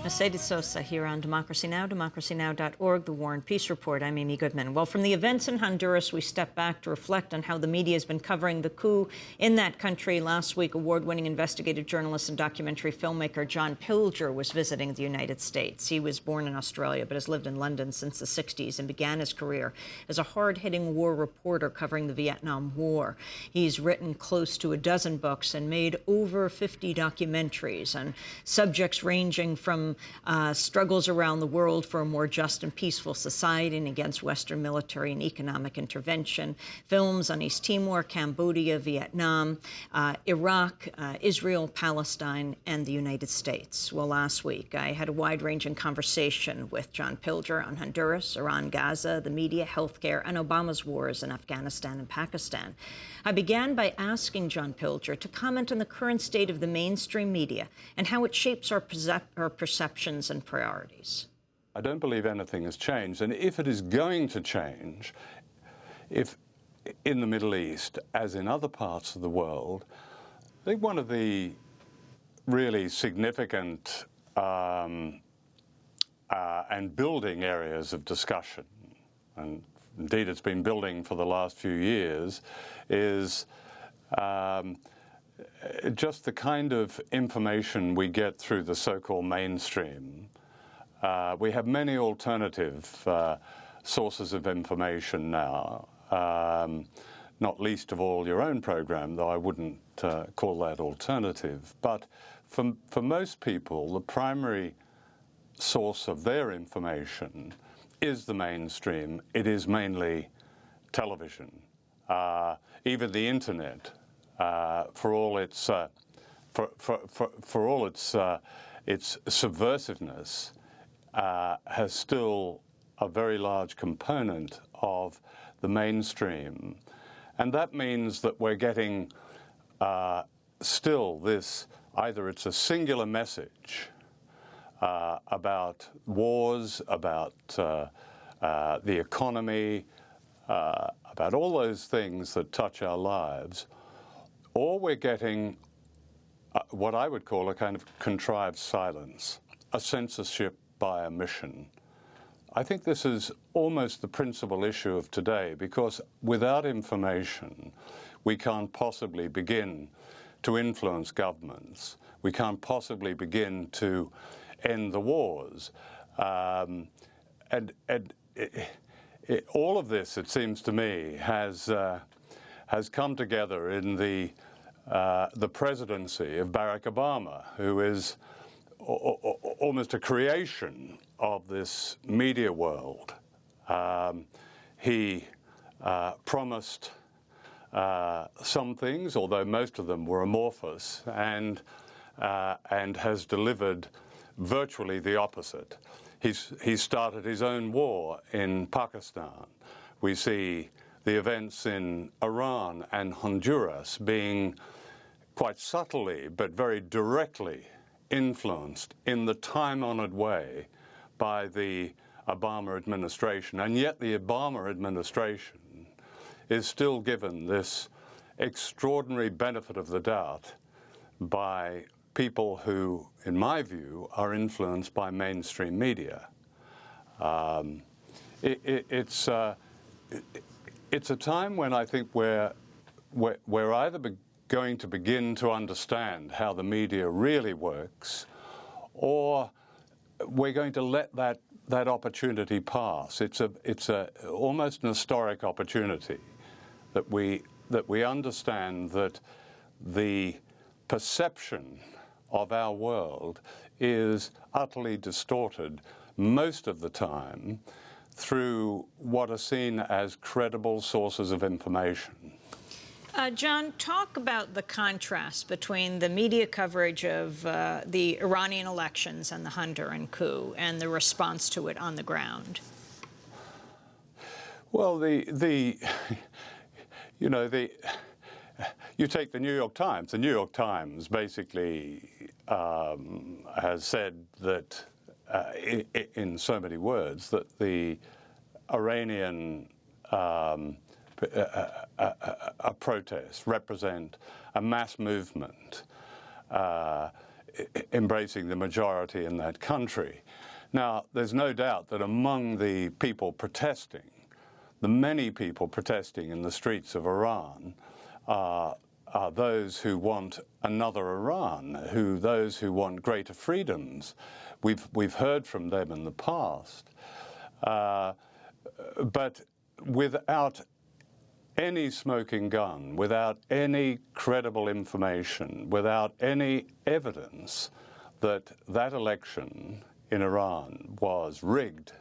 Mercedes Sosa here on Democracy Now!, democracynow.org, The War and Peace Report. I'm Amy Goodman. Well, from the events in Honduras, we step back to reflect on how the media has been covering the coup in that country. Last week, award-winning investigative journalist and documentary filmmaker John Pilger was visiting the United States. He was born in Australia but has lived in London since the 60s and began his career as a hard-hitting war reporter covering the Vietnam War. He's written close to a dozen books and made over 50 documentaries on subjects ranging from struggles around the world for a more just and peaceful society and against Western military and economic intervention, films on East Timor, Cambodia, Vietnam, Iraq, Israel, Palestine, and the United States. Well, last week, I had a wide-ranging conversation with John Pilger on Honduras, Iran, Gaza, the media, healthcare, and Obama's wars in Afghanistan and Pakistan. I began by asking John Pilger to comment on the current state of the mainstream media and how it shapes our perceptions and priorities. I don't believe anything has changed, and if it is going to change, if in the Middle East, as in other parts of the world, I think one of the really significant and building areas of discussion, and indeed it's been building for the last few years, is just the kind of information we get through the so-called mainstream. We have many alternative sources of information now, not least of all your own program, though I wouldn't call that alternative. But for most people, the primary source of their information is the mainstream. It is mainly television, even the internet. For all its its subversiveness, has still a very large component of the mainstream, and that means that we're getting still this, either it's a singular message about wars, about the economy, about all those things that touch our lives, or we're getting what I would call a kind of contrived silence, a censorship by omission. I think this is almost the principal issue of today, because without information, we can't possibly begin to influence governments. We can't possibly begin to end the wars. All of this, it seems to me, has come together in the presidency of Barack Obama, who is almost a creation of this media world. He promised some things, although most of them were amorphous, and has delivered virtually the opposite. He's started his own war in Pakistan. We see the events in Iran and Honduras being quite subtly but very directly influenced in the time-honored way by the Obama administration. And yet the Obama administration is still given this extraordinary benefit of the doubt by people who, in my view, are influenced by mainstream media. It's a time when I think we're either going to begin to understand how the media really works, or we're going to let that opportunity pass. It's almost an historic opportunity that we understand that the perception of our world is utterly distorted most of the time through what are seen as credible sources of information. John, talk about the contrast between the media coverage of the Iranian elections and the Honduran coup and the response to it on the ground. Well, you take the New York Times. The New York Times basically has said that, in so many words, that the Iranian protests represent a mass movement embracing the majority in that country. Now, there's no doubt that among the people protesting, the many people protesting in the streets of Iran, are those who want another Iran, those who want greater freedoms. We've heard from them in the past, but without any smoking gun, without any credible information, without any evidence that that election in Iran was rigged,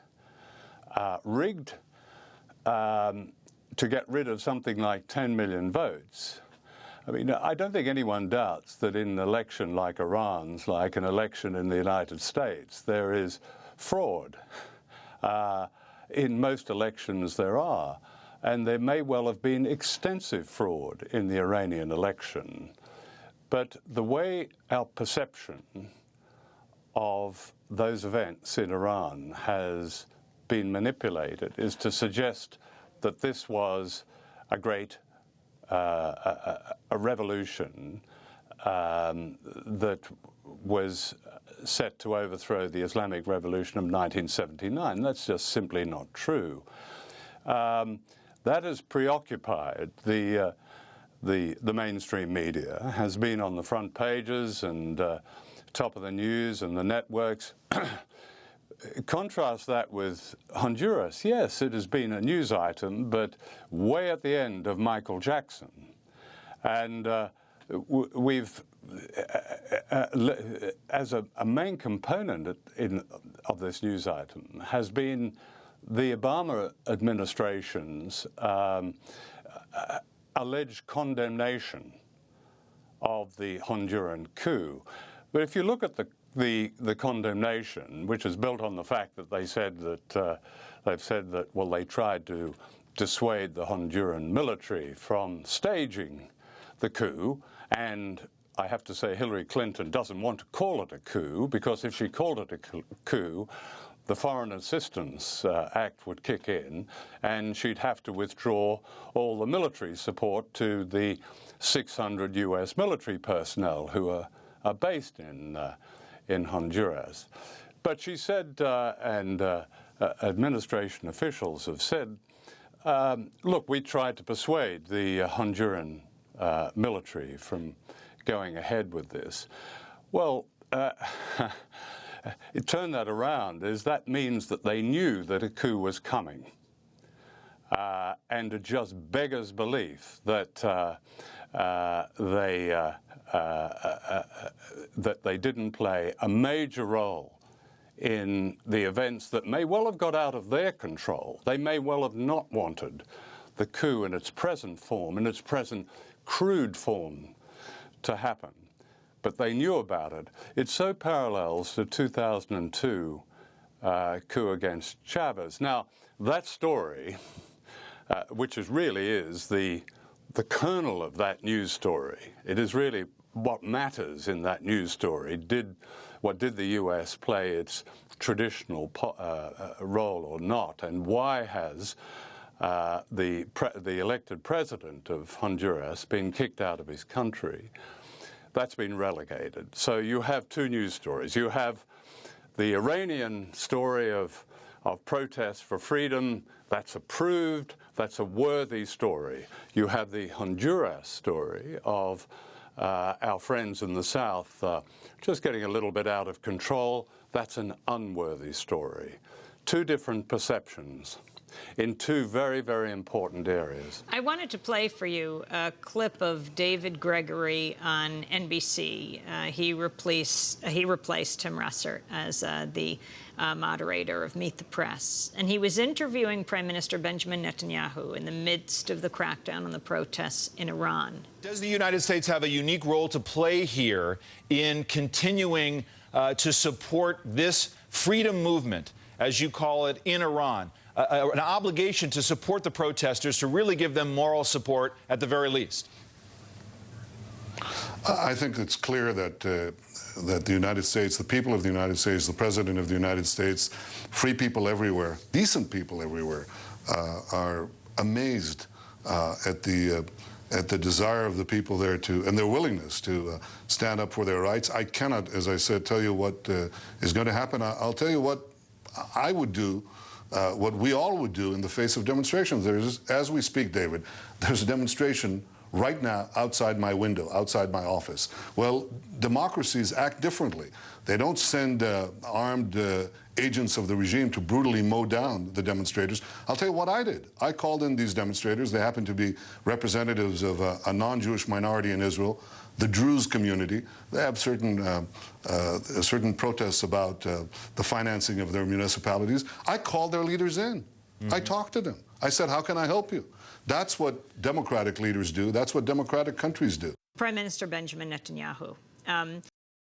to get rid of something like 10 million votes. I mean, I don't think anyone doubts that in an election like Iran's, like an election in the United States, there is fraud. In most elections there are, and there may well have been extensive fraud in the Iranian election. But the way our perception of those events in Iran has been manipulated is to suggest that this was a great a revolution that was set to overthrow the Islamic Revolution of 1979. That's just simply not true. That has preoccupied the mainstream media, has been on the front pages and top of the news and the networks. Contrast that with Honduras. Yes, it has been a news item, but way at the end of Michael Jackson. And we've, as a main component of this news item, has been the Obama administration's alleged condemnation of the Honduran coup. But if you look at the condemnation, which is built on the fact that they said that well, they tried to dissuade the Honduran military from staging the coup, and I have to say Hillary Clinton doesn't want to call it a coup, because if she called it a coup, the Foreign Assistance Act would kick in, and she'd have to withdraw all the military support to the 600 U.S. military personnel who are based in Honduras. But she said, and administration officials have said, look, we tried to persuade the Honduran military from going ahead with this. Well, it turned that around, is that means that they knew that a coup was coming. And it just beggars belief that they didn't play a major role in the events that may well have got out of their control. They may well have not wanted the coup in its present form, in its present crude form, to happen. But they knew about it. It so parallels the 2002 coup against Chavez. Now, that story, which really is the kernel of that news story, it is really what matters in that news story. Did the U.S. play its traditional role or not? And why has the elected president of Honduras been kicked out of his country? That's been relegated. So you have two news stories. You have the Iranian story of protests for freedom. That's approved. That's a worthy story. You have the Honduras story of our friends in the South just getting a little bit out of control. That's an unworthy story. Two different perceptions in two very, very important areas. I wanted to play for you a clip of David Gregory on NBC. He replaced Tim Russert as the moderator of Meet the Press. And he was interviewing Prime Minister Benjamin Netanyahu in the midst of the crackdown on the protests in Iran. Does the United States have a unique role to play here in continuing to support this freedom movement, as you call it, in Iran? An obligation to support the protesters, to really give them moral support at the very least? I think it's clear that that the United States, the people of the United States, the President of the United States, free people everywhere, decent people everywhere, are amazed at the at the desire of the people there and their willingness to stand up for their rights. I cannot, as I said, tell you what is going to happen. I'll tell you what I would do, what we all would do in the face of demonstrations. As we speak, David, there's a demonstration right now outside my window, outside my office. Well, democracies act differently. They don't send armed agents of the regime to brutally mow down the demonstrators. I'll tell you what I did. I called in these demonstrators. They happen to be representatives of a non-Jewish minority in Israel, the Druze community. They have certain protests about the financing of their municipalities. I called their leaders in. I talked to them. I said, how can I help you? That's what democratic leaders do. That's what democratic countries do. Prime Minister Benjamin Netanyahu.